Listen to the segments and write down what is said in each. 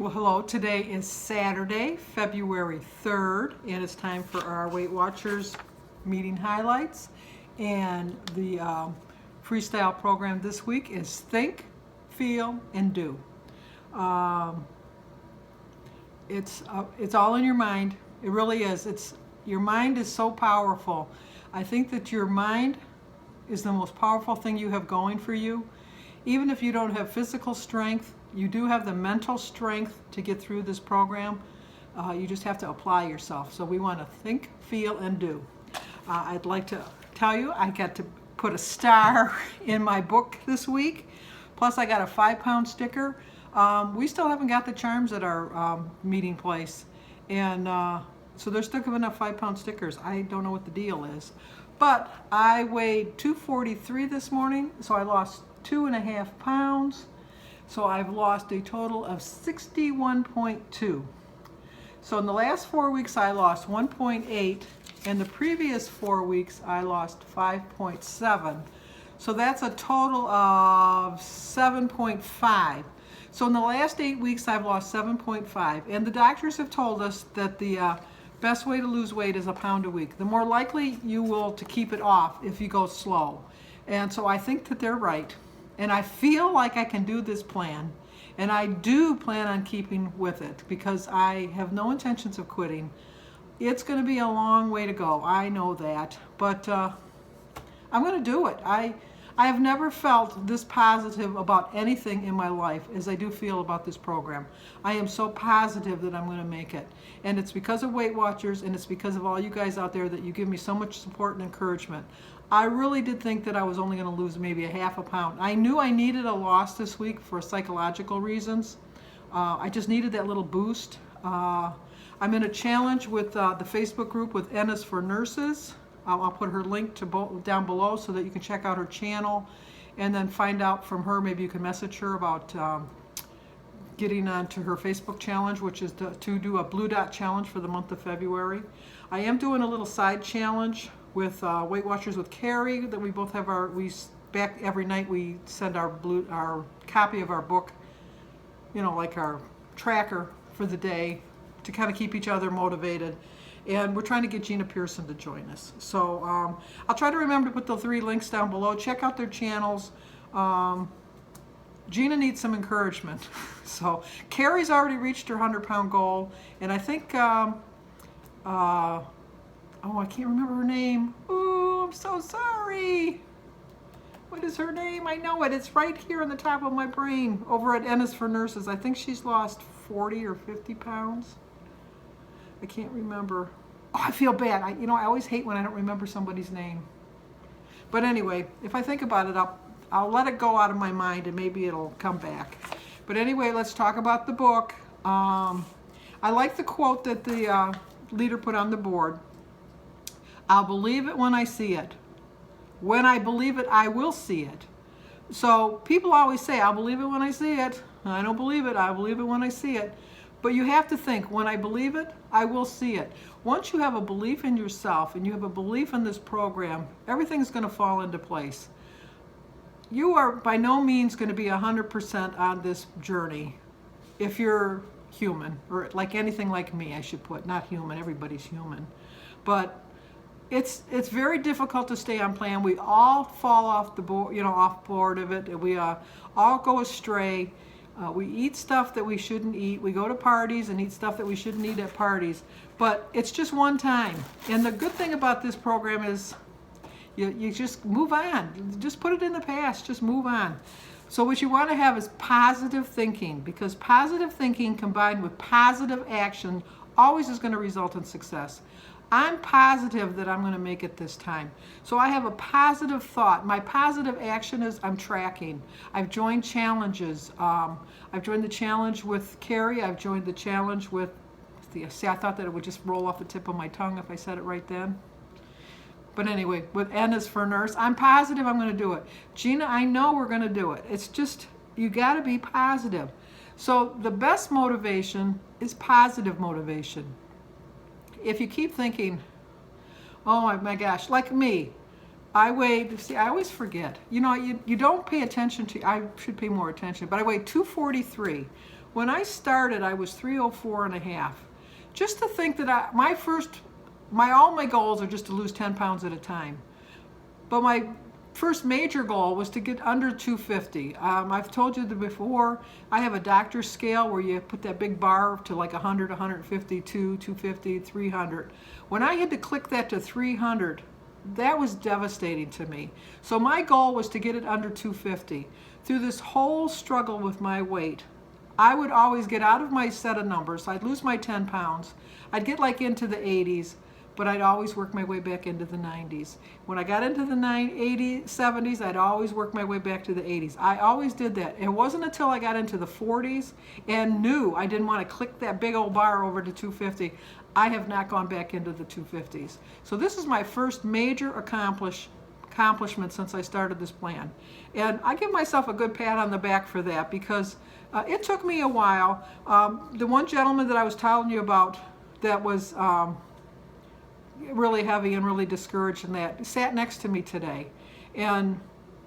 Well, hello. Today is Saturday, February 3rd, and it's time for our Weight Watchers meeting highlights. And the freestyle program this week is Think, Feel, and Do. It's all in your mind. It really is. Your mind is so powerful. I think that your mind is the most powerful thing you have going for you. Even if you don't have physical strength, you do have the mental strength to get through this program. You just have to apply yourself. So we want to think, feel, and do. I'd like to tell you I got to put a star in my book this week. Plus I got a 5-pound sticker. We still haven't got the charms at our meeting place. And so they're still giving up 5-pound stickers. I don't know what the deal is. But I weighed 243 this morning, so I lost 2.5 pounds. So I've lost a total of 61.2. So in the last 4 weeks I lost 1.8, and the previous 4 weeks I lost 5.7. So that's a total of 7.5. So in the last 8 weeks I've lost 7.5, and the doctors have told us that the best way to lose weight is a pound a week. The more likely you will to keep it off if you go slow. And so I think that they're right. And I feel like I can do this plan, and I do plan on keeping with it because I have no intentions of quitting. It's going to be a long way to go, I know that, but I'm going to do it. I have never felt this positive about anything in my life as I do feel about this program. I am so positive that I'm going to make it, and it's because of Weight Watchers, and it's because of all you guys out there that you give me so much support and encouragement. I really did think that I was only going to lose maybe a half a pound. I knew I needed a loss this week for psychological reasons. I just needed that little boost. I'm in a challenge with the Facebook group with Ennis for Nurses. I'll put her link to down below so that you can check out her channel and then find out from her. Maybe you can message her about getting onto her Facebook challenge, which is to do a blue dot challenge for the month of February. I am doing a little side challenge with Weight Watchers with Carrie that we both have back every night we send our copy of our book, like our tracker for the day to kind of keep each other motivated. And we're trying to get Gina Pearson to join us. So I'll try to remember to put the 3 links down below. Check out their channels. Gina needs some encouragement. So Carrie's already reached her 100-pound goal, and I think oh, I can't remember her name. Ooh, I'm so sorry. What is her name? I know it. It's right here on the top of my brain over at Ennis for Nurses. I think she's lost 40 or 50 pounds. I can't remember. Oh, I feel bad. I always hate when I don't remember somebody's name. But anyway, if I think about it, I'll let it go out of my mind and maybe it'll come back. But anyway, let's talk about the book. I like the quote that the leader put on the board. I'll believe it when I see it. When I believe it, I will see it. So people always say, I'll believe it when I see it. I don't believe it. I believe it when I see it. But you have to think, when I believe it, I will see it. Once you have a belief in yourself and you have a belief in this program, everything's going to fall into place. You are by no means going to be 100% on this journey if you're human, or like anything like me, I should put. Not human, everybody's human. But it's very difficult to stay on plan. We all fall off the board, off board of it. We all go astray. We eat stuff that we shouldn't eat. We go to parties and eat stuff that we shouldn't eat at parties. But it's just one time. And the good thing about this program is you just move on. Just put it in the past. Just move on. So what you want to have is positive thinking, because positive thinking combined with positive action always is going to result in success. I'm positive that I'm going to make it this time. So I have a positive thought. My positive action is I'm tracking. I've joined challenges. I've joined the challenge with Carrie. I've joined the challenge with, see, I thought that it would just roll off the tip of my tongue if I said it right then. But anyway, with Ennis for Nurse, I'm positive I'm going to do it. Gina, I know we're going to do it. It's just, you got to be positive. So the best motivation is positive motivation. If you keep thinking, oh my gosh, like me, I weighed, see, I always forget. You don't pay attention to, I should pay more attention, but I weighed 243 When I started, I was 304 and a half. Just to think that all my goals are just to lose 10 pounds at a time. But my first major goal was to get under 250. I've told you that before, I have a doctor's scale where you put that big bar to like 100, 152, 250, 300. When I had to click that to 300, that was devastating to me. So my goal was to get it under 250. Through this whole struggle with my weight, I would always get out of my set of numbers. I'd lose my 10 pounds. I'd get like into the 80s, but I'd always work my way back into the 90s. When I got into the 80s, 70s, I'd always work my way back to the 80s. I always did that. It wasn't until I got into the 40s and knew I didn't want to click that big old bar over to 250, I have not gone back into the 250s. So this is my first major accomplishment since I started this plan. And I give myself a good pat on the back for that, because it took me a while. The one gentleman that I was telling you about that was really heavy and really discouraged, and that sat next to me today. And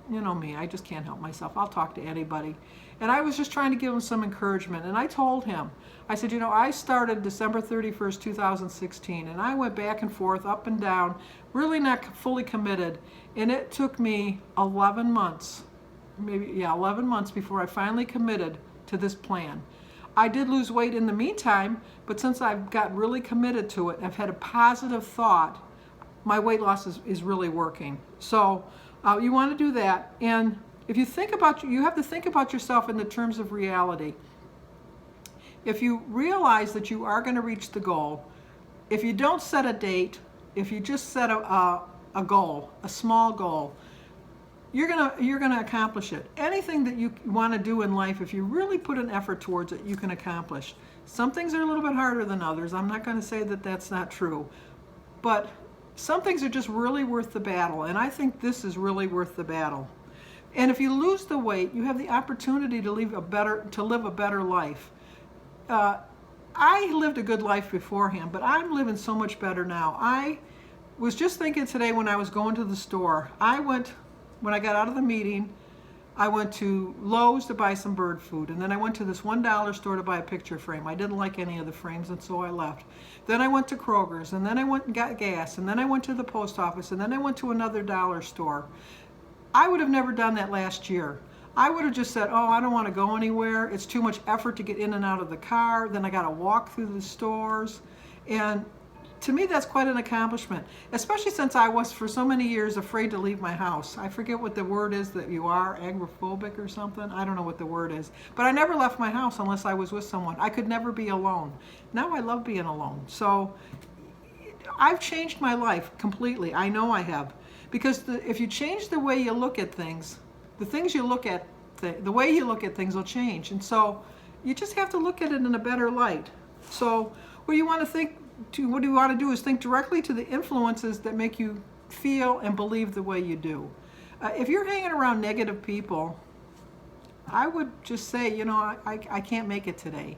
you know me, I just can't help myself. I'll talk to anybody. And I was just trying to give him some encouragement. And I told him, I said, you know, I started December 31st, 2016, and I went back and forth, up and down, really not fully committed. And it took me 11 months, 11 months before I finally committed to this plan. I did lose weight in the meantime, but since I've got really committed to it, I've had a positive thought, my weight loss is really working. So you want to do that. And if you think about, you have to think about yourself in the terms of reality. If you realize that you are going to reach the goal, if you don't set a date, if you just set a goal, a small goal, you're gonna accomplish it. Anything that you want to do in life, if you really put an effort towards it, you can accomplish. Some things are a little bit harder than others. I'm not going to say that that's not true, but some things are just really worth the battle, and I think this is really worth the battle. And if you lose the weight, you have the opportunity to live a better life. I lived a good life beforehand, but I'm living so much better now. I was just thinking today when I was going to the store, when I got out of the meeting, I went to Lowe's to buy some bird food, and then I went to this $1 store to buy a picture frame. I didn't like any of the frames, and so I left. Then I went to Kroger's, and then I went and got gas, and then I went to the post office, and then I went to another dollar store. I would have never done that last year. I would have just said, oh, I don't want to go anywhere. It's too much effort to get in and out of the car. Then I got to walk through the stores. And to me, that's quite an accomplishment, especially since I was for so many years afraid to leave my house. I forget what the word is that you are, agoraphobic or something. I don't know what the word is. But I never left my house unless I was with someone. I could never be alone. Now I love being alone. So I've changed my life completely. I know I have. Because if you change the way you look at things, the way you look at things will change. And so you just have to look at it in a better light. So what do you want to do is think directly to the influences that make you feel and believe the way you do. If you're hanging around negative people, I would just say, you know, I can't make it today.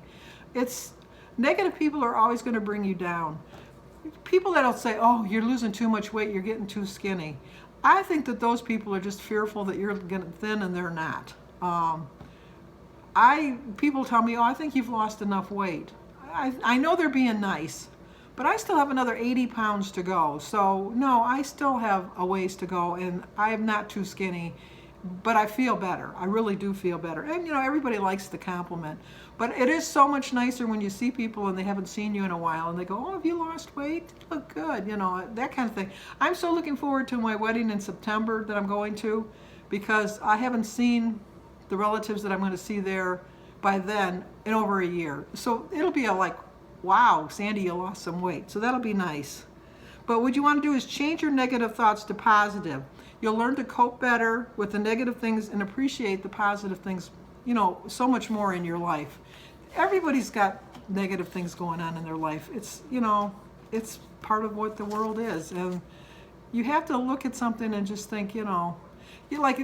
Negative people are always going to bring you down. People that'll say, oh, you're losing too much weight, you're getting too skinny. I think that those people are just fearful that you're getting thin, and they're not. People tell me, oh, I think you've lost enough weight. I know they're being nice, but I still have another 80 pounds to go. So no, I still have a ways to go, and I am not too skinny, but I feel better. I really do feel better. And you know, everybody likes the compliment, but it is so much nicer when you see people and they haven't seen you in a while and they go, oh, have you lost weight? You look good, you know, that kind of thing. I'm so looking forward to my wedding in September that I'm going to, because I haven't seen the relatives that I'm going to see there by then in over a year. So it'll be like, wow, Sandy, you lost some weight. So that'll be nice. But what you want to do is change your negative thoughts to positive. You'll learn to cope better with the negative things and appreciate the positive things, you know, so much more in your life. Everybody's got negative things going on in their life. It's, you know, it's part of what the world is. And you have to look at something and just think, you know, you like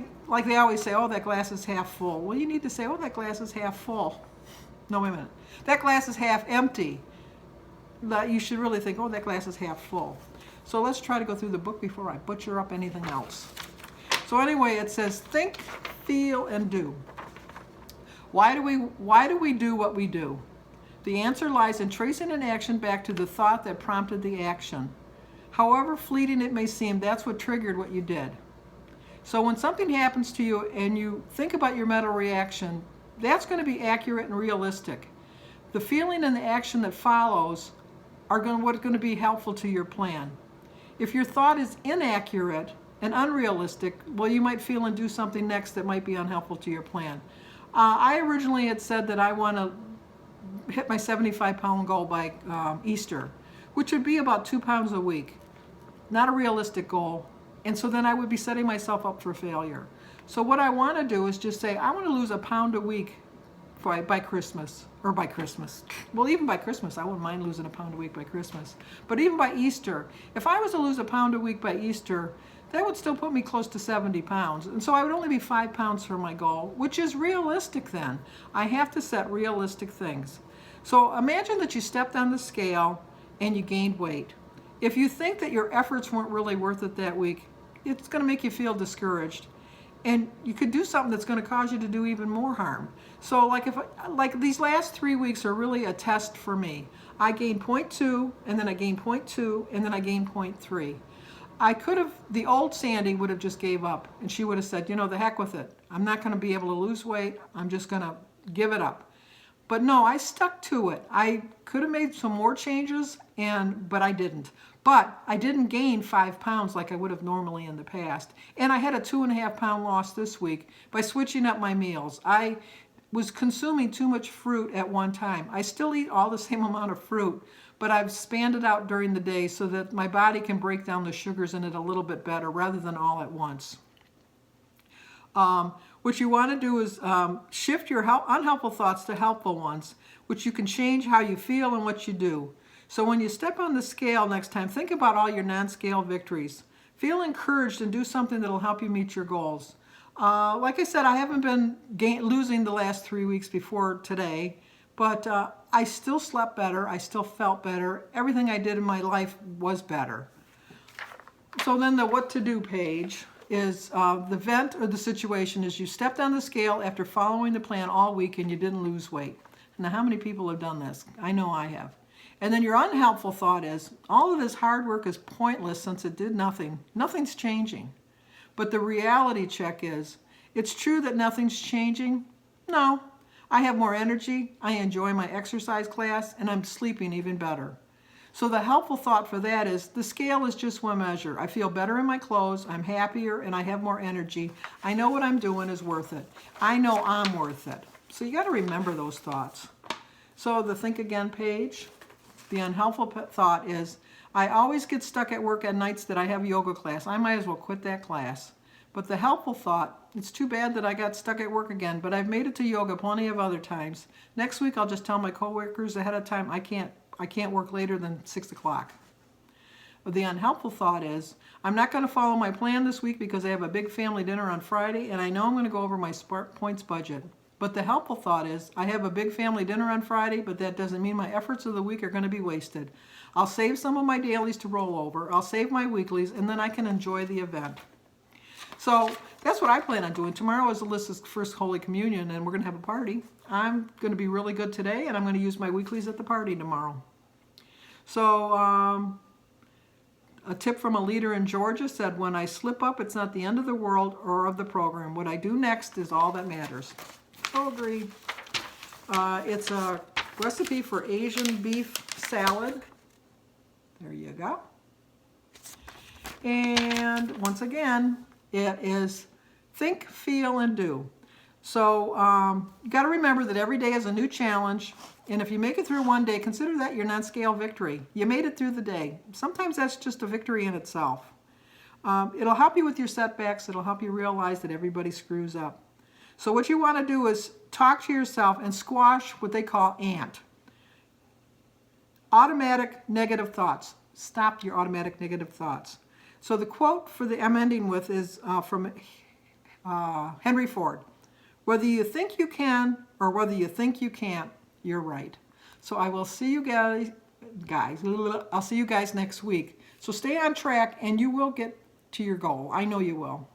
they always say, oh, that glass is half full. Well, you need to say, oh, that glass is half full. No, wait a minute. That glass is half empty. You should really think, oh, that glass is half full. So let's try to go through the book before I butcher up anything else. So anyway, it says, think, feel, and do. Why do we do what we do? The answer lies in tracing an action back to the thought that prompted the action. However fleeting it may seem, that's what triggered what you did. So when something happens to you and you think about your mental reaction, that's going to be accurate and realistic. The feeling and the action that follows are what's going to be helpful to your plan. If your thought is inaccurate and unrealistic, well, you might feel and do something next that might be unhelpful to your plan. I originally had said that I want to hit my 75-pound goal by Easter, which would be about 2 pounds a week. Not a realistic goal. And so then I would be setting myself up for failure. So what I want to do is just say, I want to lose a pound a week by Christmas, or by Christmas. Well, even by Christmas, I wouldn't mind losing a pound a week by Christmas. But even by Easter, if I was to lose a pound a week by Easter, that would still put me close to 70 pounds. And so I would only be 5 pounds from my goal, which is realistic then. I have to set realistic things. So imagine that you stepped on the scale and you gained weight. If you think that your efforts weren't really worth it that week, it's going to make you feel discouraged. And you could do something that's going to cause you to do even more harm. So like these last 3 weeks are really a test for me. I gained 0.2, and then I gained 0.2, and then I gained 0.3. The old Sandy would have just gave up, and she would have said, you know, the heck with it. I'm not going to be able to lose weight. I'm just going to give it up. But no, I stuck to it. I could have made some more changes, but I didn't. But I didn't gain 5 pounds like I would have normally in the past. And I had a 2.5-pound loss this week by switching up my meals. I was consuming too much fruit at one time. I still eat all the same amount of fruit, but I've spanned it out during the day so that my body can break down the sugars in it a little bit better rather than all at once. What you want to do is shift your unhelpful thoughts to helpful ones, which you can change how you feel and what you do. So when you step on the scale next time, think about all your non-scale victories. Feel encouraged and do something that will help you meet your goals. Like I said, I haven't been losing the last 3 weeks before today, but I still slept better. I still felt better. Everything I did in my life was better. So then the what to do page is the event or the situation is you stepped on the scale after following the plan all week and you didn't lose weight. Now, how many people have done this? I know I have. And then your unhelpful thought is, all of this hard work is pointless since it did nothing. Nothing's changing. But the reality check is, it's true that nothing's changing? No. I have more energy, I enjoy my exercise class, and I'm sleeping even better. So the helpful thought for that is, the scale is just one measure. I feel better in my clothes, I'm happier, and I have more energy. I know what I'm doing is worth it. I know I'm worth it. So you got to remember those thoughts. So the think again page, the unhelpful thought is, I always get stuck at work at nights that I have yoga class. I might as well quit that class. But the helpful thought, it's too bad that I got stuck at work again, but I've made it to yoga plenty of other times. Next week I'll just tell my coworkers ahead of time I can't work later than 6 o'clock. But the unhelpful thought is, I'm not going to follow my plan this week because I have a big family dinner on Friday and I know I'm going to go over my points budget. But the helpful thought is, I have a big family dinner on Friday, but that doesn't mean my efforts of the week are going to be wasted. I'll save some of my dailies to roll over, I'll save my weeklies, and then I can enjoy the event. So that's what I plan on doing. Tomorrow is Alyssa's first Holy Communion, and we're going to have a party. I'm going to be really good today, and I'm going to use my weeklies at the party tomorrow. So a tip from a leader in Georgia said, when I slip up, it's not the end of the world or of the program. What I do next is all that matters. So agreed. It's a recipe for Asian beef salad. There you go. And once again, it is think, feel, and do. So you got to remember that every day is a new challenge. And if you make it through one day, consider that your non-scale victory. You made it through the day. Sometimes that's just a victory in itself. It'll help you with your setbacks. It'll help you realize that everybody screws up. So what you want to do is talk to yourself and squash what they call ANT. Automatic negative thoughts. Stop your automatic negative thoughts. So the quote I'm ending with is from Henry Ford. Whether you think you can or whether you think you can't, you're right. So I will see you guys, I'll see you guys next week. So stay on track and you will get to your goal. I know you will.